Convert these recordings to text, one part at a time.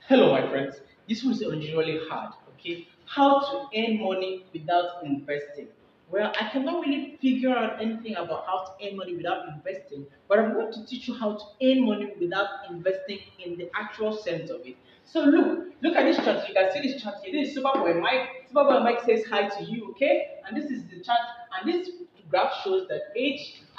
Hello, my friends. This was unusually hard. Okay, how to earn money without investing? Well, I cannot really figure out anything about how to earn money without investing, but I'm going to teach you how to earn money without investing in the actual sense of it. So look at this chart. You can see this chart here. This is Superboy Mike. Superboy Mike says hi to you. Okay, and this is the chart, and this graph shows that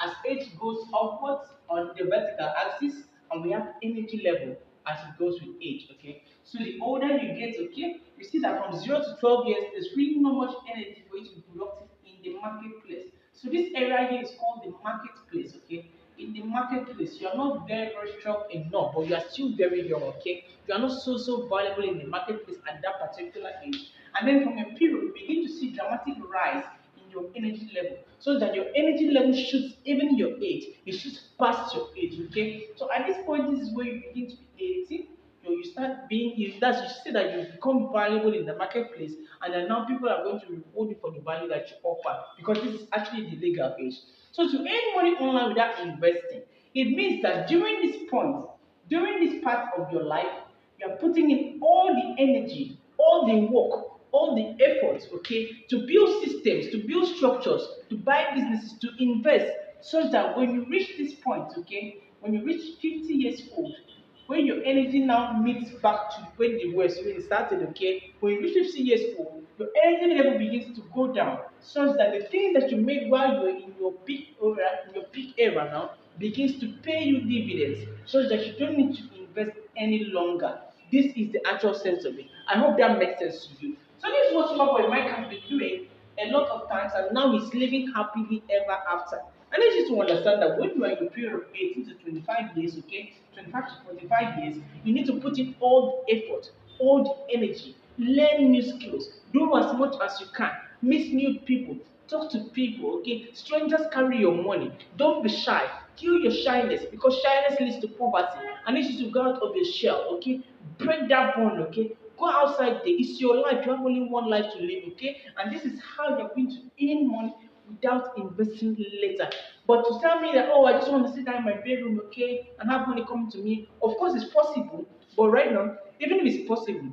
as age goes upwards on the vertical axis, and we have energy level as it goes with age. Okay, so the older you get, okay, you see that from 0 to 12 years, there's really not much energy for you to be productive in the marketplace. So this area here is called the marketplace. Okay, in the marketplace, you are not very strong enough, but you are still very young. Okay, you are not so valuable in the marketplace at that particular age. And then from a period, you begin to see dramatic rise in your energy level, so that your energy level shoots even your age, it shoots past your age. Okay, so at this point, this is where you begin to be 18. You start being that's you see that you become valuable in the marketplace, and then now people are going to reward you for the value that you offer, because this is actually the legal age. So to earn money online without investing, it means that during this part of your life, you are putting in all the energy, all the work, all the efforts, okay, to build systems, to build structures, to buy businesses, to invest, so that when you reach this point, okay, when you reach 50 years old, when your energy now meets back to when it was when it started, okay, when you reach 50 years old, your energy level begins to go down, such that the things that you made while you were in your peak era now, begins to pay you dividends, so that you don't need to invest any longer. This is the actual sense of it. I hope that makes sense to you. So this is what Superboy Mike has been doing a lot of times, and now he's living happily ever after. And I just to understand that when you are in the period of 18 to 25 years, okay, 25 to 45 years, you need to put in all the effort, all the energy, learn new skills, do as much as you can, meet new people, talk to people, okay? Strangers carry your money. Don't be shy. Kill your shyness, because shyness leads to poverty and leads you to go out of your shell, okay? Break that bond, okay? Go outside there. It's your life. You have only one life to live, okay? And this is how you're going to earn money without investing later. But to tell me that, oh, I just want to sit down in my bedroom, okay, and have money coming to me, of course it's possible. But right now, even if it's possible,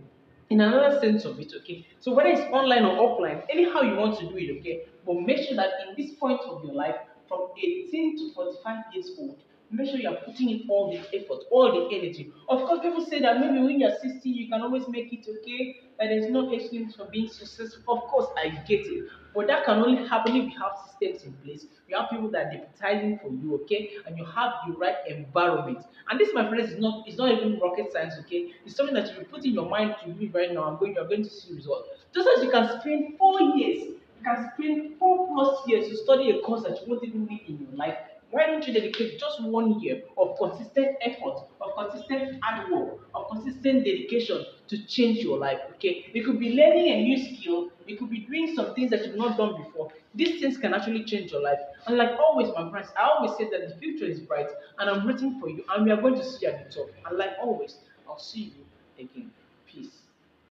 in another sense of it, okay. So whether it's online or offline, anyhow you want to do it, okay. But make sure that in this point of your life, from 18 to 45 years old, make sure you are putting in all the effort, all the energy. Of course, people say that maybe when you're 60, you can always make it, okay, that there's no age limit for being successful. Of course, I get it. But that can only happen if you have systems in place. You have people that are deputizing for you, okay, and you have the right environment. And this, my friends, is not even rocket science, okay. It's something that you put in your mind to do it right now, and going you're going to see results. Just as you can spend 4 years, you can spend 4+ years to study a course that you won't even need in your life. Why don't you dedicate just 1 year of consistent effort, of consistent hard work, of consistent dedication to change your life? Okay, it could be learning a new skill, it could be doing some things that you've not done before. These things can actually change your life. And like always, my friends, I always say that the future is bright, and I'm rooting for you, and we are going to see you at the top. And like always, I'll see you again.